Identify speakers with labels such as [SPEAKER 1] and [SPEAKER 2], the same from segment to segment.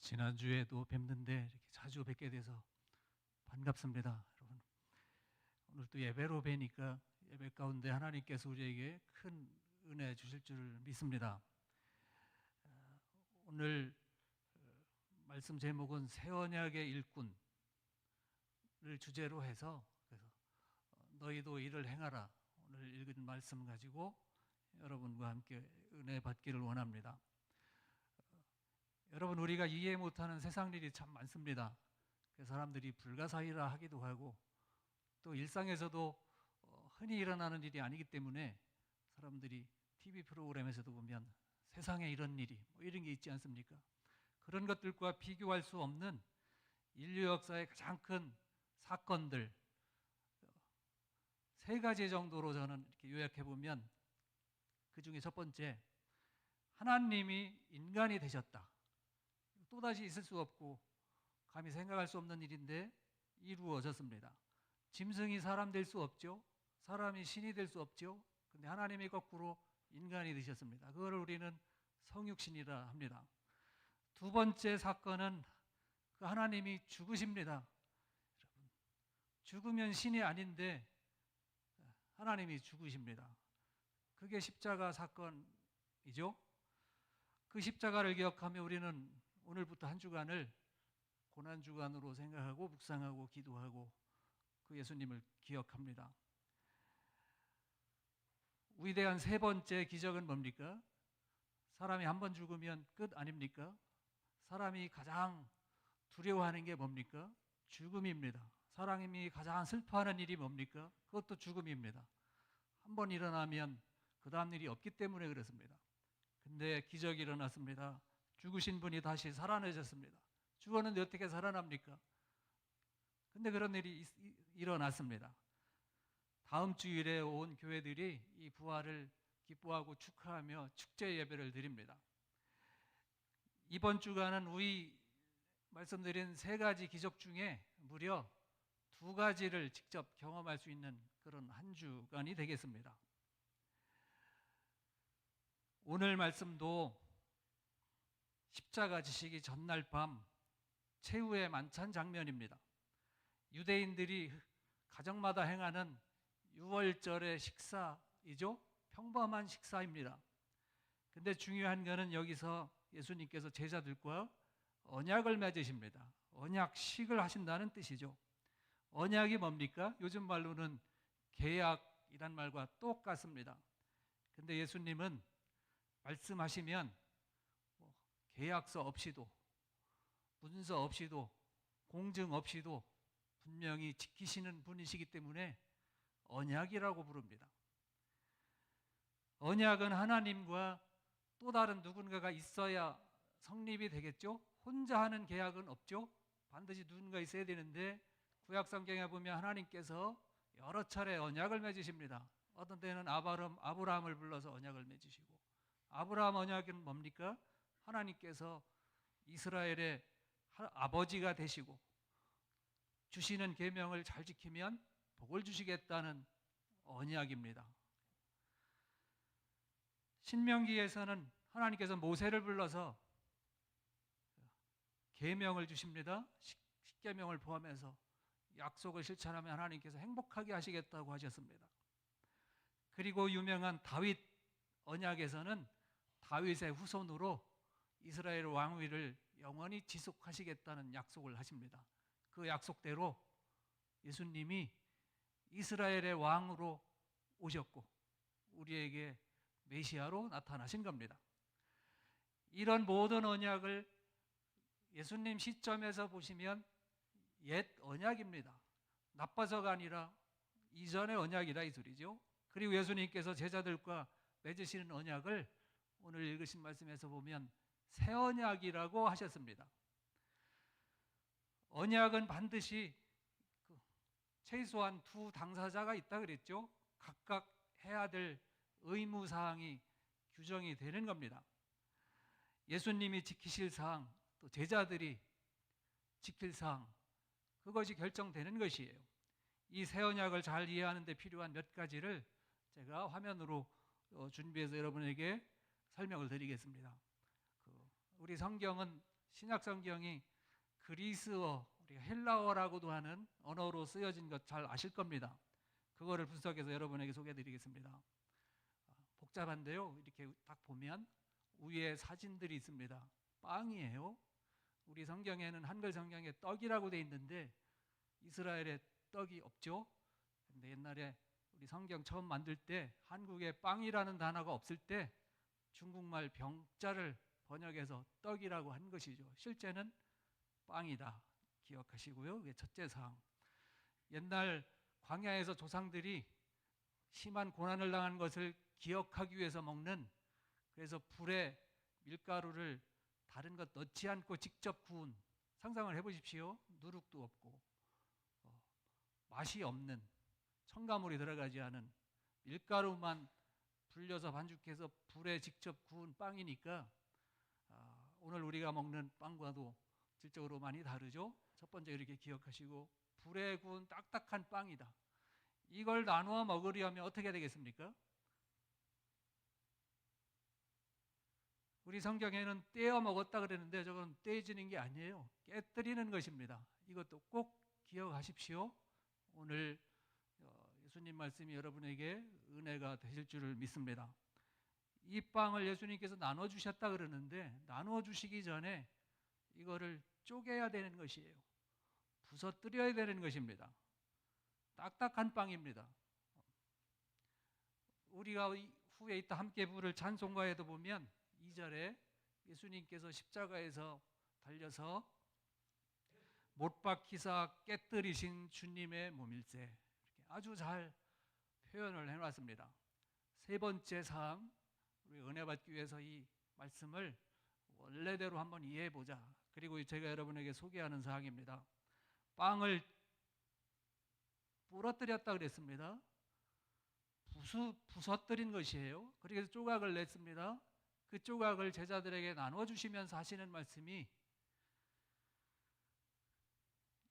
[SPEAKER 1] 지난주에도 뵙는데 이렇게 자주 뵙게 돼서 반갑습니다, 여러분. 오늘 또 예배로 뵈니까 예배 가운데 하나님께서 우리에게 큰 은혜 주실 줄 믿습니다. 오늘 말씀 제목은 새 언약의 일꾼을 주제로 해서 그래서 너희도 이를 행하라, 오늘 읽은 말씀 가지고 여러분과 함께 은혜 받기를 원합니다. 여러분, 우리가 이해 못하는 세상 일이 참 많습니다. 사람들이 불가사의라 하기도 하고 또 일상에서도 흔히 일어나는 일이 아니기 때문에 사람들이 TV 프로그램에서도 보면 세상에 이런 일이 이런 게 있지 않습니까? 그런 것들과 비교할 수 없는 인류 역사의 가장 큰 사건들 세 가지 정도로 저는 이렇게 요약해 보면, 그 중에 첫 번째, 하나님이 인간이 되셨다. 또다시 있을 수 없고 감히 생각할 수 없는 일인데 이루어졌습니다. 짐승이 사람 될 수 없죠. 사람이 신이 될 수 없죠. 근데 하나님이 거꾸로 인간이 되셨습니다. 그걸 우리는 성육신이라 합니다. 두 번째 사건은 그 하나님이 죽으십니다. 여러분, 죽으면 신이 아닌데 하나님이 죽으십니다. 그게 십자가 사건이죠. 그 십자가를 기억하며 우리는 오늘부터 한 주간을 고난주간으로 생각하고 묵상하고 기도하고 그 예수님을 기억합니다. 위대한 세 번째 기적은 뭡니까? 사람이 한 번 죽으면 끝 아닙니까? 사람이 가장 두려워하는 게 뭡니까? 죽음입니다. 사람이 가장 슬퍼하는 일이 뭡니까? 그것도 죽음입니다. 한 번 일어나면 그 다음 일이 없기 때문에 그렇습니다. 근데 기적이 일어났습니다. 죽으신 분이 다시 살아나셨습니다. 죽었는데 어떻게 살아납니까? 근데 그런 일이 일어났습니다. 다음 주일에 온 교회들이 이 부활을 기뻐하고 축하하며 축제 예배를 드립니다. 이번 주간은 우리 말씀드린 세 가지 기적 중에 무려 두 가지를 직접 경험할 수 있는 그런 한 주간이 되겠습니다. 오늘 말씀도 십자가 지시기 전날 밤 최후의 만찬 장면입니다. 유대인들이 가정마다 행하는 유월절의 식사이죠. 평범한 식사입니다. 근데 중요한 것은 여기서 예수님께서 제자들과 언약을 맺으십니다. 언약식을 하신다는 뜻이죠. 언약이 뭡니까? 요즘 말로는 계약이란 말과 똑같습니다. 근데 예수님은 말씀하시면 계약서 없이도 문서 없이도 공증 없이도 분명히 지키시는 분이시기 때문에 언약이라고 부릅니다. 언약은 하나님과 또 다른 누군가가 있어야 성립이 되겠죠. 혼자 하는 계약은 없죠. 반드시 누군가 있어야 되는데 구약 성경에 보면 하나님께서 여러 차례 언약을 맺으십니다. 어떤 때는 아브라함을 불러서 언약을 맺으시고, 아브라함 언약은 뭡니까? 하나님께서 이스라엘의 아버지가 되시고 주시는 계명을 잘 지키면 복을 주시겠다는 언약입니다. 신명기에서는 하나님께서 모세를 불러서 계명을 주십니다. 십계명을 포함해서 약속을 실천하면 하나님께서 행복하게 하시겠다고 하셨습니다. 그리고 유명한 다윗 언약에서는 다윗의 후손으로 이스라엘 왕위를 영원히 지속하시겠다는 약속을 하십니다. 그 약속대로 예수님이 이스라엘의 왕으로 오셨고 우리에게 메시아로 나타나신 겁니다. 이런 모든 언약을 예수님 시점에서 보시면 옛 언약입니다. 나빠서가 아니라 이전의 언약이라 이 소리죠. 그리고 예수님께서 제자들과 맺으시는 언약을 오늘 읽으신 말씀에서 보면 새 언약이라고 하셨습니다. 언약은 반드시 최소한 두 당사자가 있다 그랬죠. 각각 해야 될 의무사항이 규정이 되는 겁니다. 예수님이 지키실 사항, 또 제자들이 지킬 사항, 그것이 결정되는 것이에요. 이 새 언약을 잘 이해하는 데 필요한 몇 가지를 제가 화면으로 준비해서 여러분에게 설명을 드리겠습니다. 우리 성경은 신약 성경이 그리스어, 우리가 헬라어라고도 하는 언어로 쓰여진 것 잘 아실 겁니다. 그거를 분석해서 여러분에게 소개해드리겠습니다. 복잡한데요. 이렇게 딱 보면 위에 사진들이 있습니다. 빵이에요. 우리 성경에는 한글 성경에 떡이라고 돼 있는데 이스라엘에 떡이 없죠. 근데 옛날에 우리 성경 처음 만들 때 한국에 빵이라는 단어가 없을 때 중국말 병자를 번역해서 떡이라고 한 것이죠. 실제는 빵이다. 기억하시고요. 그게 첫째 사항. 옛날 광야에서 조상들이 심한 고난을 당한 것을 기억하기 위해서 먹는, 그래서 불에 밀가루를 다른 것 넣지 않고 직접 구운, 상상을 해보십시오. 누룩도 없고 맛이 없는, 첨가물이 들어가지 않은 밀가루만 불려서 반죽해서 불에 직접 구운 빵이니까 오늘 우리가 먹는 빵과도 질적으로 많이 다르죠. 첫 번째 이렇게 기억하시고, 불에 구운 딱딱한 빵이다. 이걸 나누어 먹으려면 어떻게 되겠습니까? 우리 성경에는 떼어 먹었다 그랬는데 저건 떼지는 게 아니에요. 깨뜨리는 것입니다. 이것도 꼭 기억하십시오. 오늘 예수님 말씀이 여러분에게 은혜가 되실 줄을 믿습니다. 이 빵을 예수님께서 나눠주셨다 그러는데 나눠주시기 전에 이거를 쪼개야 되는 것이에요. 부서뜨려야 되는 것입니다. 딱딱한 빵입니다. 우리가 후에 있다 함께 부를 찬송가에도 보면 2절에 예수님께서 십자가에서 달려서 못 박히사 깨뜨리신 주님의 몸일세, 이렇게 아주 잘 표현을 해놨습니다. 세 번째 사항, 우리 은혜 받기 위해서 이 말씀을 원래대로 한번 이해해보자. 그리고 제가 여러분에게 소개하는 사항입니다. 빵을 부러뜨렸다 그랬습니다. 부서뜨린 것이에요. 그래서 조각을 냈습니다. 그 조각을 제자들에게 나눠주시면서 하시는 말씀이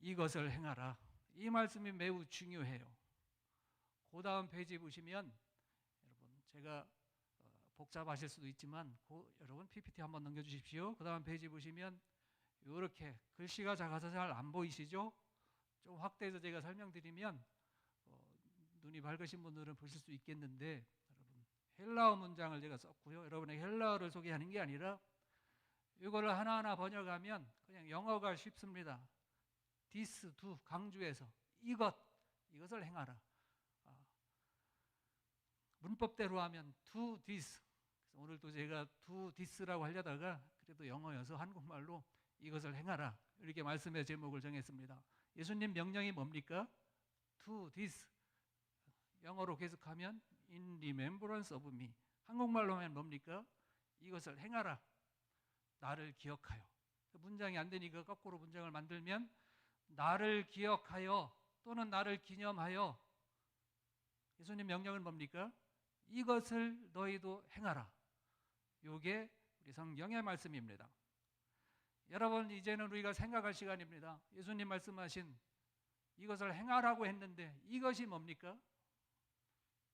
[SPEAKER 1] 이것을 행하라. 이 말씀이 매우 중요해요. 그 다음 페이지 보시면, 여러분 제가 복잡하실 수도 있지만 여러분 PPT 한번 넘겨주십시오. 그 다음 페이지 보시면 이렇게 글씨가 작아서 잘 안 보이시죠? 좀 확대해서 제가 설명드리면 눈이 밝으신 분들은 보실 수 있겠는데, 여러분 헬라어 문장을 제가 썼고요. 여러분에게 헬라어를 소개하는 게 아니라 이거를 하나하나 번역하면 그냥 영어가 쉽습니다. this, do, 강조해서 이것을 행하라. 문법대로 하면 do this. 그래서 오늘도 제가 do this라고 하려다가 그래도 영어여서 한국말로 이것을 행하라, 이렇게 말씀의 제목을 정했습니다. 예수님 명령이 뭡니까? do this. 영어로 계속하면 in remembrance of me. 한국말로 하면 뭡니까? 이것을 행하라. 나를 기억하여. 문장이 안 되니까 거꾸로 문장을 만들면 나를 기억하여 또는 나를 기념하여. 예수님 명령은 뭡니까? 이것을 너희도 행하라. 이게 우리 성경의 말씀입니다. 여러분, 이제는 우리가 생각할 시간입니다. 예수님 말씀하신 이것을 행하라고 했는데 이것이 뭡니까?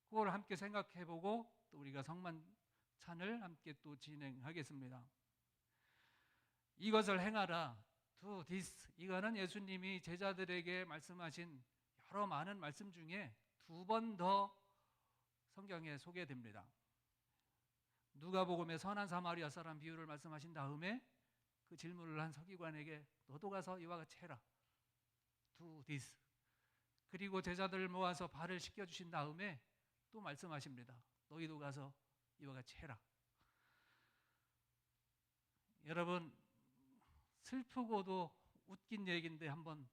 [SPEAKER 1] 그걸 함께 생각해보고 또 우리가 성만찬을 함께 또 진행하겠습니다. 이것을 행하라, do this. 이거는 예수님이 제자들에게 말씀하신 여러 많은 말씀 중에 두 번 더 성경에 소개됩니다. 누가복음의 선한 사마리아 사람 비유를 말씀하신 다음에 그 질문을 한 서기관에게 너도 가서 이와 같이 해라, do this. 그리고 제자들을 모아서 발을 씻겨주신 다음에 또 말씀하십니다. 너희도 가서 이와 같이 해라. 여러분, 슬프고도 웃긴 얘기인데 한번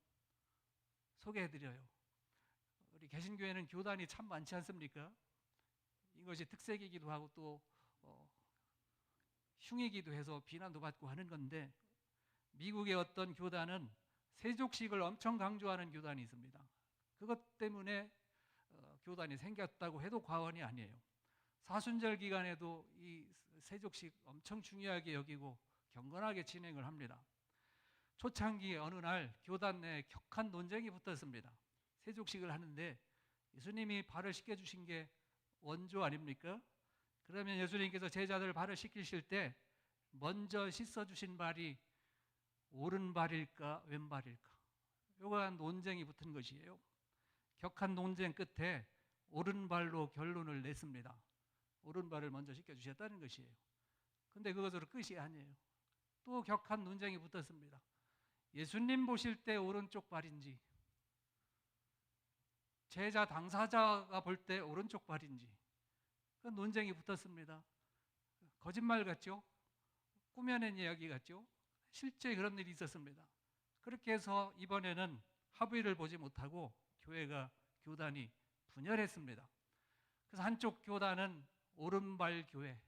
[SPEAKER 1] 소개해드려요. 우리 개신교회는 교단이 참 많지 않습니까? 이것이 특색이기도 하고 또 흉이기도 해서 비난도 받고 하는 건데, 미국의 어떤 교단은 세족식을 엄청 강조하는 교단이 있습니다. 그것 때문에 교단이 생겼다고 해도 과언이 아니에요. 사순절 기간에도 이 세족식 엄청 중요하게 여기고 경건하게 진행을 합니다. 초창기에 어느 날 교단 내에 격한 논쟁이 붙었습니다. 세족식을 하는데 예수님이 발을 씻겨주신 게 원조 아닙니까? 그러면 예수님께서 제자들 발을 씻기실 때 먼저 씻어주신 발이 오른발일까 왼발일까? 요가 논쟁이 붙은 것이에요. 격한 논쟁 끝에 오른발로 결론을 냈습니다. 오른발을 먼저 시켜주셨다는 것이에요. 근데 그것으로 끝이 아니에요. 또 격한 논쟁이 붙었습니다. 예수님 보실 때 오른쪽 발인지, 제자 당사자가 볼 때 오른쪽 발인지, 그 논쟁이 붙었습니다. 거짓말 같죠? 꾸며낸 이야기 같죠? 실제 그런 일이 있었습니다. 그렇게 해서 이번에는 합의를 보지 못하고 교단이 분열했습니다. 그래서 한쪽 교단은 오른발 교회,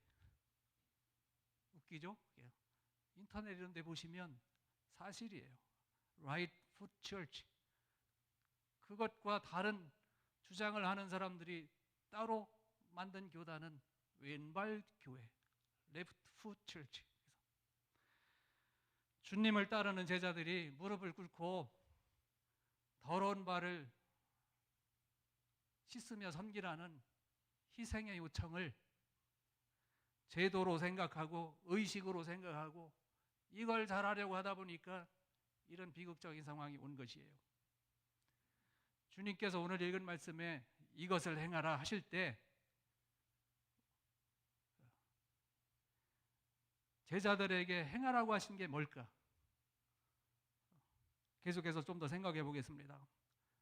[SPEAKER 1] 웃기죠? 인터넷 이런 데 보시면 사실이에요. Right Foot Church. 그것과 다른 주장을 하는 사람들이 따로 만든 교단은 왼발 교회, Left Foot Church. 주님을 따르는 제자들이 무릎을 꿇고 더러운 발을 씻으며 섬기라는 희생의 요청을 제도로 생각하고 의식으로 생각하고 이걸 잘하려고 하다 보니까 이런 비극적인 상황이 온 것이에요. 주님께서 오늘 읽은 말씀에 이것을 행하라 하실 때 제자들에게 행하라고 하신 게 뭘까? 계속해서 좀 더 생각해 보겠습니다.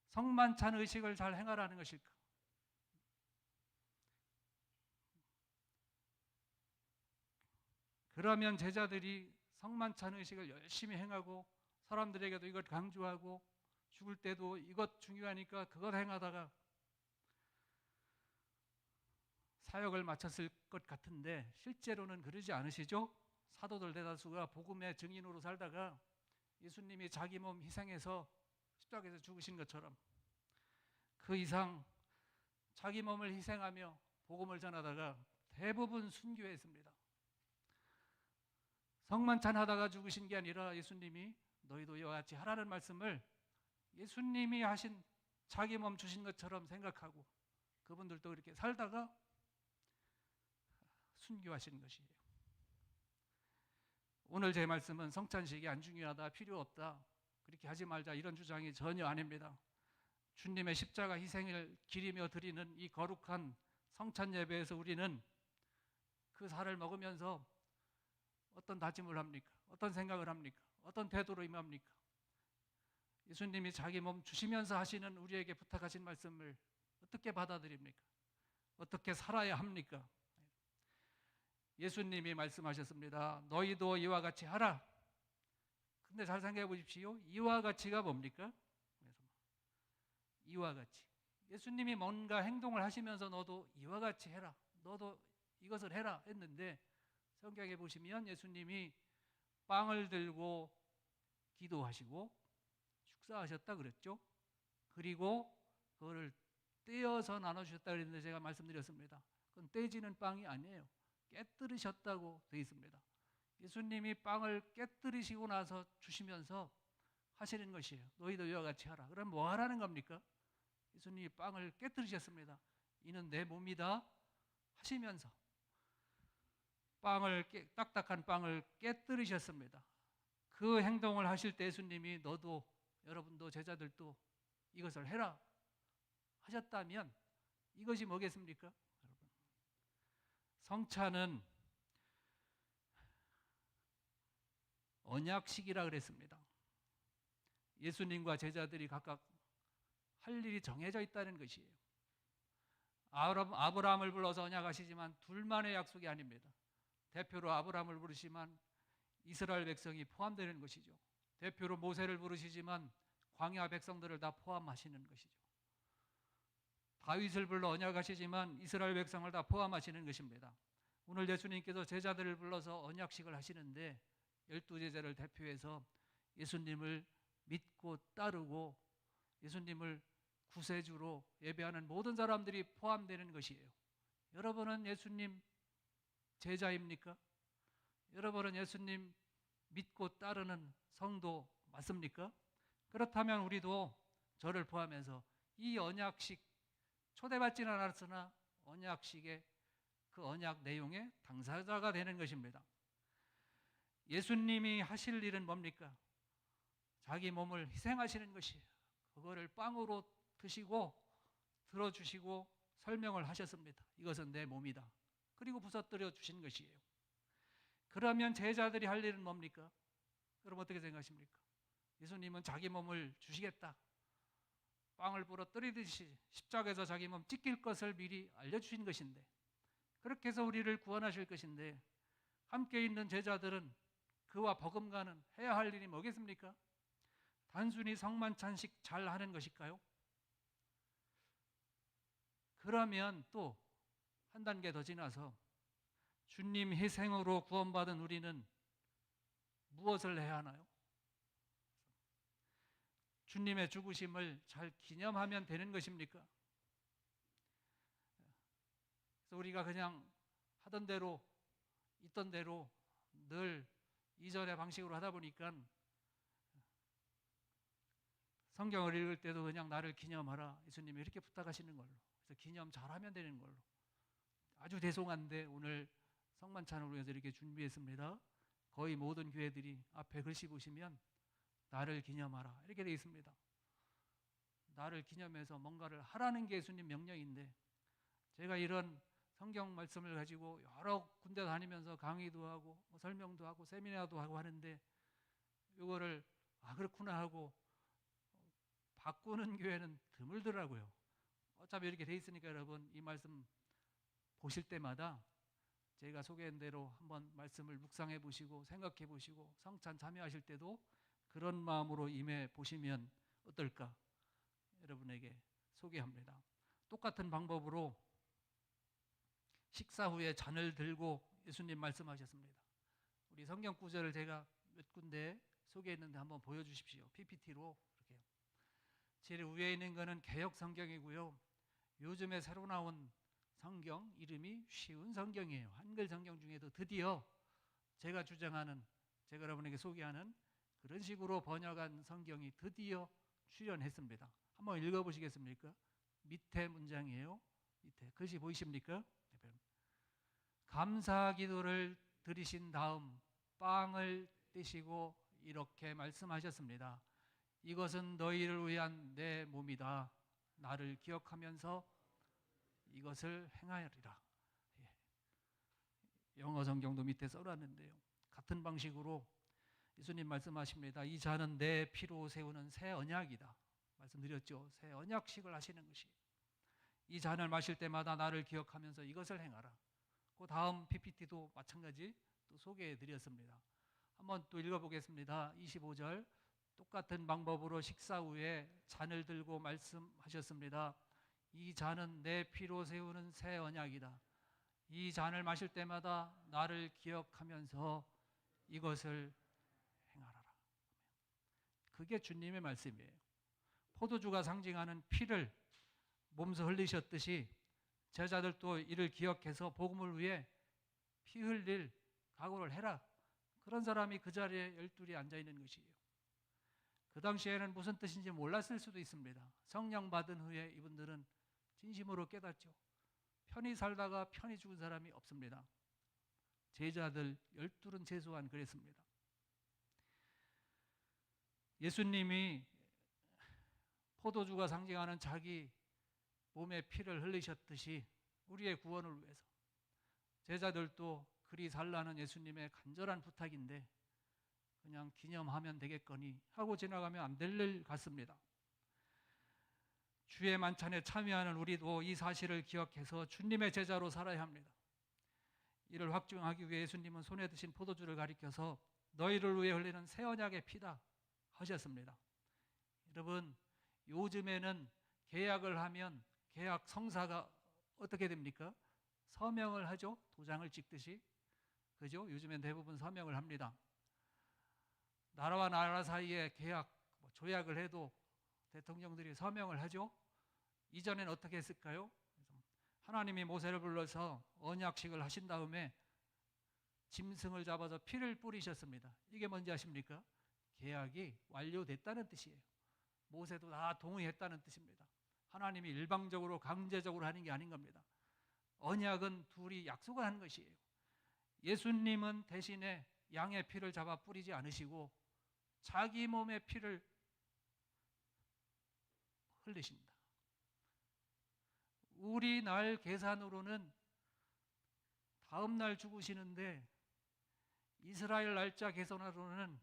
[SPEAKER 1] 성만찬 의식을 잘 행하라는 것일까? 그러면 제자들이 성만찬 의식을 열심히 행하고 사람들에게도 이걸 강조하고 죽을 때도 이것 중요하니까 그것 행하다가 사역을 마쳤을 것 같은데 실제로는 그러지 않으시죠? 사도들 대다수가 복음의 증인으로 살다가 예수님이 자기 몸 희생해서 십자가에서 죽으신 것처럼 그 이상 자기 몸을 희생하며 복음을 전하다가 대부분 순교했습니다. 성만찬 하다가 죽으신 게 아니라 예수님이 너희도 이와 같이 하라는 말씀을 예수님이 하신 자기 몸 주신 것처럼 생각하고 그분들도 이렇게 살다가 순교하신 것이에요. 오늘 제 말씀은 성찬식이 안 중요하다, 필요 없다, 그렇게 하지 말자 이런 주장이 전혀 아닙니다. 주님의 십자가 희생을 기리며 드리는 이 거룩한 성찬 예배에서 우리는 그 살을 먹으면서 어떤 다짐을 합니까? 어떤 생각을 합니까? 어떤 태도로 임합니까? 예수님이 자기 몸 주시면서 하시는 우리에게 부탁하신 말씀을 어떻게 받아들입니까? 어떻게 살아야 합니까? 예수님이 말씀하셨습니다. 너희도 이와 같이 하라. 근데 잘 생각해 보십시오. 이와 같이가 뭡니까? 이와 같이. 예수님이 뭔가 행동을 하시면서 너도 이와 같이 해라. 너도 이것을 해라 했는데 성경에 보시면 예수님이 빵을 들고 기도하시고 축사하셨다 그랬죠. 그리고 그거를 떼어서 나눠주셨다 그랬는데 제가 말씀드렸습니다. 그건 떼지는 빵이 아니에요. 깨뜨리셨다고 되어 있습니다. 예수님이 빵을 깨뜨리시고 나서 주시면서 하시는 것이에요. 너희도 이와 같이 하라. 그럼 뭐 하라는 겁니까? 예수님이 빵을 깨뜨리셨습니다. 이는 내 몸이다 하시면서 딱딱한 빵을 깨뜨리셨습니다. 그 행동을 하실 때 예수님이 너도 여러분도 제자들도 이것을 해라 하셨다면 이것이 뭐겠습니까? 여러분, 성찬은 언약식이라 그랬습니다. 예수님과 제자들이 각각 할 일이 정해져 있다는 것이에요. 아브라함을 불러서 언약하시지만 둘만의 약속이 아닙니다. 대표로 아브라함을 부르시지만 이스라엘 백성이 포함되는 것이죠. 대표로 모세를 부르시지만 광야 백성들을 다 포함하시는 것이죠. 다윗을 불러 언약하시지만 이스라엘 백성을 다 포함하시는 것입니다. 오늘 예수님께서 제자들을 불러서 언약식을 하시는데 12제자를 대표해서 예수님을 믿고 따르고 예수님을 구세주로 예배하는 모든 사람들이 포함되는 것이에요. 여러분은 예수님 제자입니까? 여러분은 예수님 믿고 따르는 성도 맞습니까? 그렇다면 우리도 저를 포함해서 이 언약식 초대받지는 않았으나 언약식의 그 언약 내용의 당사자가 되는 것입니다. 예수님이 하실 일은 뭡니까? 자기 몸을 희생하시는 것이에요. 그거를 빵으로 드시고 들어주시고 설명을 하셨습니다. 이것은 내 몸이다. 그리고 부서뜨려 주신 것이에요. 그러면 제자들이 할 일은 뭡니까? 여러분 어떻게 생각하십니까? 예수님은 자기 몸을 주시겠다. 빵을 부러뜨리듯이 십자가에서 자기 몸 찢길 것을 미리 알려주신 것인데, 그렇게 해서 우리를 구원하실 것인데, 함께 있는 제자들은 그와 버금가는 해야 할 일이 뭐겠습니까? 단순히 성만찬식 잘 하는 것일까요? 그러면 또 한 단계 더 지나서 주님 희생으로 구원받은 우리는 무엇을 해야 하나요? 주님의 죽으심을 잘 기념하면 되는 것입니까? 그래서 우리가 그냥 하던 대로 있던 대로 늘 이전의 방식으로 하다 보니까 성경을 읽을 때도 그냥 나를 기념하라, 예수님이 이렇게 부탁하시는 걸로, 그래서 기념 잘하면 되는 걸로. 아주 죄송한데 오늘 성만찬을 위해서 이렇게 준비했습니다. 거의 모든 교회들이 앞에 글씨 보시면 나를 기념하라 이렇게 되어 있습니다. 나를 기념해서 뭔가를 하라는 게 예수님 명령인데, 제가 이런 성경 말씀을 가지고 여러 군데 다니면서 강의도 하고 설명도 하고 세미나도 하고 하는데, 이거를 그렇구나 하고 바꾸는 교회는 드물더라고요. 어차피 이렇게 돼 있으니까 여러분 이 말씀 보실 때마다 제가 소개한 대로 한번 말씀을 묵상해 보시고 생각해 보시고 성찬 참여하실 때도 그런 마음으로 임해 보시면 어떨까 여러분에게 소개합니다. 똑같은 방법으로 식사 후에 잔을 들고 예수님 말씀하셨습니다. 우리 성경 구절을 제가 몇 군데 소개했는데 한번 보여주십시오. PPT로 이렇게. 제일 위에 있는 거는 개역 성경이고요. 요즘에 새로 나온 성경 이름이 쉬운 성경이에요. 한글 성경 중에도 드디어 제가 주장하는, 제가 여러분에게 소개하는 그런 식으로 번역한 성경이 드디어 출현했습니다. 한번 읽어보시겠습니까? 밑에 문장이에요. 밑에 글씨 보이십니까? 감사 기도를 드리신 다음 빵을 떼시고 이렇게 말씀하셨습니다. 이것은 너희를 위한 내 몸이다. 나를 기억하면서 이것을 행하리라. 영어 성경도 밑에 써놨는데요. 같은 방식으로 예수님 말씀하십니다. 이 잔은 내 피로 세우는 새 언약이다. 말씀드렸죠. 새 언약식을 하시는 것이. 이 잔을 마실 때마다 나를 기억하면서 이것을 행하라. 그 다음 PPT도 마찬가지 또 소개해드렸습니다. 한번 또 읽어보겠습니다. 25절 똑같은 방법으로 식사 후에 잔을 들고 말씀하셨습니다. 이 잔은 내 피로 세우는 새 언약이다. 이 잔을 마실 때마다 나를 기억하면서 이것을 행하라. 그게 주님의 말씀이에요. 포도주가 상징하는 피를 몸소 흘리셨듯이 제자들도 이를 기억해서 복음을 위해 피 흘릴 각오를 해라. 그런 사람이 그 자리에 열둘이 앉아 있는 것이에요. 그 당시에는 무슨 뜻인지 몰랐을 수도 있습니다. 성령 받은 후에 이분들은 진심으로 깨닫죠. 편히 살다가 편히 죽은 사람이 없습니다. 제자들 12은 최소한 그랬습니다. 예수님이 포도주가 상징하는 자기 몸의 피를 흘리셨듯이 우리의 구원을 위해서 제자들도 그리 살라는 예수님의 간절한 부탁인데 그냥 기념하면 되겠거니 하고 지나가면 안 될 일 같습니다. 주의 만찬에 참여하는 우리도 이 사실을 기억해서 주님의 제자로 살아야 합니다. 이를 확증하기 위해 예수님은 손에 드신 포도주를 가리켜서 너희를 위해 흘리는 새 언약의 피다 하셨습니다. 여러분, 요즘에는 계약을 하면 계약 성사가 어떻게 됩니까? 서명을 하죠. 도장을 찍듯이. 그죠? 요즘엔 대부분 서명을 합니다. 나라와 나라 사이에 계약, 조약을 해도 대통령들이 서명을 하죠. 이전엔 어떻게 했을까요? 하나님이 모세를 불러서 언약식을 하신 다음에 짐승을 잡아서 피를 뿌리셨습니다. 이게 뭔지 아십니까? 계약이 완료됐다는 뜻이에요. 모세도 다 동의했다는 뜻입니다. 하나님이 일방적으로 강제적으로 하는 게 아닌 겁니다. 언약은 둘이 약속을 하는 것이에요. 예수님은 대신에 양의 피를 잡아 뿌리지 않으시고 자기 몸의 피를 흘리십니다. 우리 날 계산으로는 다음 날 죽으시는데 이스라엘 날짜 계산으로는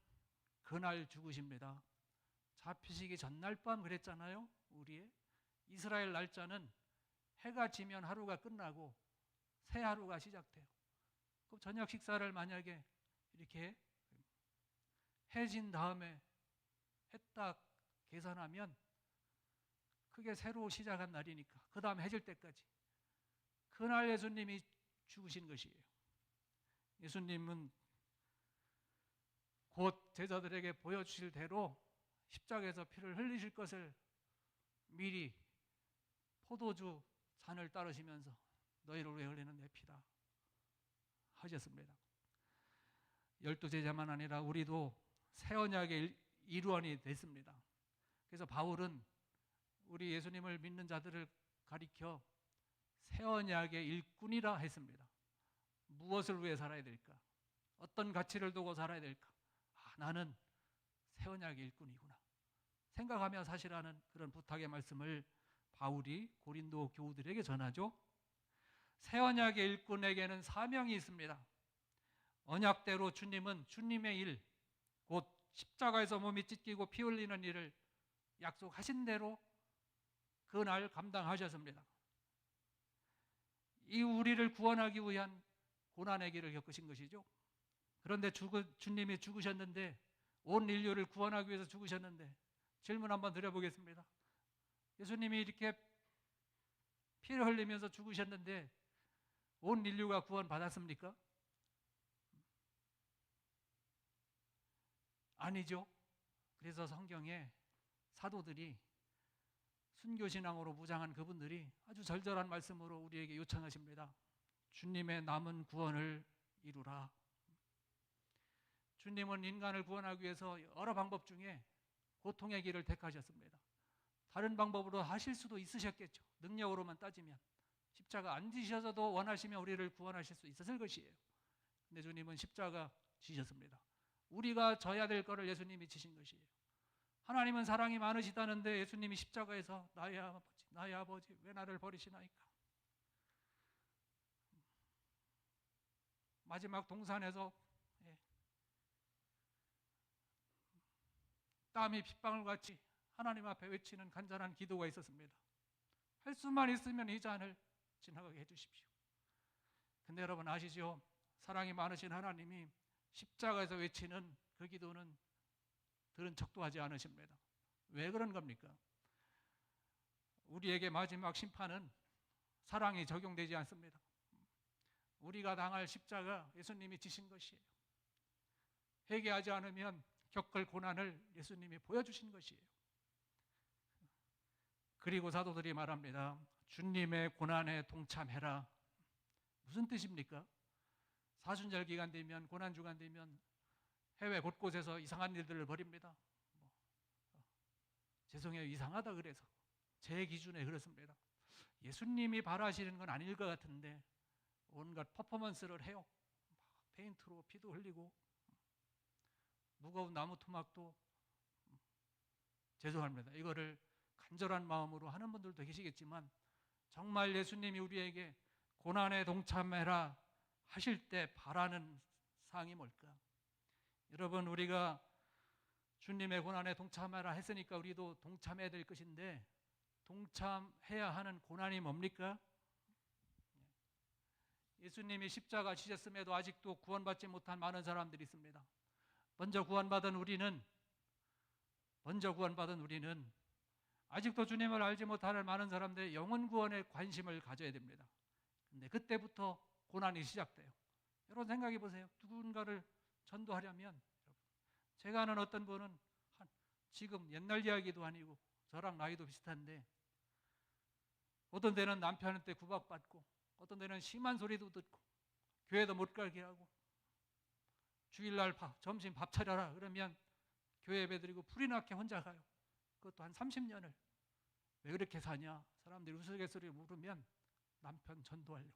[SPEAKER 1] 그날 죽으십니다. 잡히시기 전날 밤 그랬잖아요. 우리의 이스라엘 날짜는 해가 지면 하루가 끝나고 새 하루가 시작돼요. 그럼 저녁 식사를 만약에 이렇게 해진 다음에 해 딱 계산하면 그게 새로 시작한 날이니까 그 다음에 해질 때까지 그날 예수님이 죽으신 것이에요. 예수님은 곧 제자들에게 보여주실 대로 십자가에서 피를 흘리실 것을 미리 포도주 잔을 따르시면서 너희를 위해 흘리는 내 피다 하셨습니다. 12제자만 아니라 우리도 새 언약의 일원이 됐습니다. 그래서 바울은 우리 예수님을 믿는 자들을 가리켜 새 언약의 일꾼이라 했습니다. 무엇을 위해 살아야 될까? 어떤 가치를 두고 살아야 될까? 나는 새 언약의 일꾼이구나 생각하며 사시라는 그런 부탁의 말씀을 바울이 고린도 교우들에게 전하죠. 새 언약의 일꾼에게는 사명이 있습니다. 언약대로 주님은 주님의 일, 곧 십자가에서 몸이 찢기고 피 흘리는 일을 약속하신 대로 그날 감당하셨습니다. 이 우리를 구원하기 위한 고난의 길을 겪으신 것이죠. 그런데 주님이 죽으셨는데, 온 인류를 구원하기 위해서 죽으셨는데, 질문 한번 드려보겠습니다. 예수님이 이렇게 피를 흘리면서 죽으셨는데 온 인류가 구원받았습니까? 아니죠. 그래서 성경에 사도들이 순교신앙으로 무장한 그분들이 아주 절절한 말씀으로 우리에게 요청하십니다. 주님의 남은 구원을 이루라. 주님은 인간을 구원하기 위해서 여러 방법 중에 고통의 길을 택하셨습니다. 다른 방법으로 하실 수도 있으셨겠죠. 능력으로만 따지면. 십자가 안 지셔서도 원하시면 우리를 구원하실 수 있었을 것이에요. 근데 주님은 십자가 지셨습니다. 우리가 져야 될 거를 예수님이 지신 것이에요. 하나님은 사랑이 많으시다는데 예수님이 십자가에서 나의 아버지 왜 나를 버리시나이까? 마지막 동산에서 땀이 핏방울 같이 하나님 앞에 외치는 간절한 기도가 있었습니다. 할 수만 있으면 이 잔을 지나가게 해주십시오. 근데 여러분 아시죠? 사랑이 많으신 하나님이 십자가에서 외치는 그 기도는 들은 척도 하지 않으십니다. 왜 그런 겁니까? 우리에게 마지막 심판은 사랑이 적용되지 않습니다. 우리가 당할 십자가 예수님이 지신 것이에요. 회개하지 않으면 겪을 고난을 예수님이 보여주신 것이에요. 그리고 사도들이 말합니다. 주님의 고난에 동참해라. 무슨 뜻입니까? 사순절 기간 되면, 고난 주간 되면 해외 곳곳에서 이상한 일들을 벌입니다. 죄송해요, 이상하다 그래서 제 기준에 그렇습니다. 예수님이 바라시는 건 아닐 것 같은데 온갖 퍼포먼스를 해요. 페인트로 피도 흘리고 무거운 나무 토막도, 죄송합니다, 이거를 간절한 마음으로 하는 분들도 계시겠지만 정말 예수님이 우리에게 고난에 동참해라 하실 때 바라는 사항이 뭘까? 여러분, 우리가 주님의 고난에 동참해라 했으니까 우리도 동참해야 될 것인데, 동참해야 하는 고난이 뭡니까? 예수님이 십자가 지셨음에도 아직도 구원받지 못한 많은 사람들이 있습니다. 먼저 구원받은 우리는 아직도 주님을 알지 못하는 많은 사람들의 영혼 구원에 관심을 가져야 됩니다. 근데 그때부터 고난이 시작돼요. 여러분 생각해 보세요. 누군가를 전도하려면, 제가 아는 어떤 분은 지금 옛날 이야기도 아니고 저랑 나이도 비슷한데, 어떤 데는 남편한테 구박받고, 어떤 데는 심한 소리도 듣고, 교회도 못 가게 하고, 주일날 점심 밥 차려라 그러면 교회 예배드리고 불이 나게 혼자 가요. 그것도 한 30년을. 왜 그렇게 사냐? 사람들이 우스갯소리 물으면 남편 전도하려고.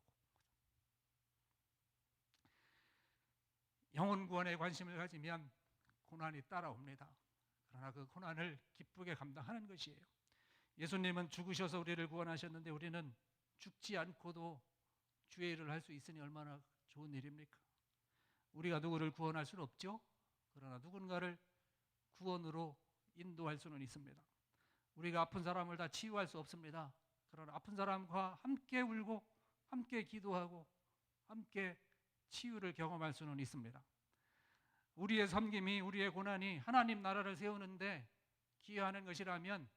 [SPEAKER 1] 영혼 구원에 관심을 가지면 고난이 따라옵니다. 그러나 그 고난을 기쁘게 감당하는 것이에요. 예수님은 죽으셔서 우리를 구원하셨는데 우리는 죽지 않고도 주의 일을 할 수 있으니 얼마나 좋은 일입니까? 우리가 누구를 구원할 수는 없죠. 그러나 누군가를 구원으로 인도할 수는 있습니다. 우리가 아픈 사람을 다 치유할 수 없습니다. 그러나 아픈 사람과 함께 울고 함께 기도하고 함께 치유를 경험할 수는 있습니다. 우리의 섬김이, 우리의 고난이 하나님 나라를 세우는데 기여하는 것이라면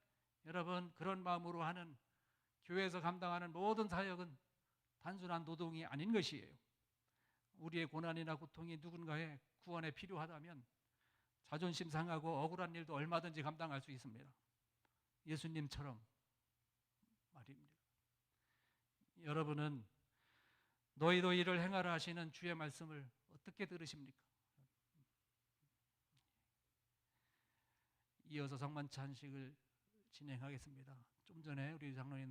[SPEAKER 1] 여러분, 그런 마음으로 하는 교회에서 감당하는 모든 사역은 단순한 노동이 아닌 것이에요. 우리의 고난이나 고통이 누군가의 구원에 필요하다면 자존심 상하고 억울한 일도 얼마든지 감당할 수 있습니다. 예수님처럼 말입니다. 여러분은 너희도 이를 행하라 하시는 주의 말씀을 어떻게 들으십니까? 이어서 성만 찬식을 진행하겠습니다. 좀 전에 우리 장로님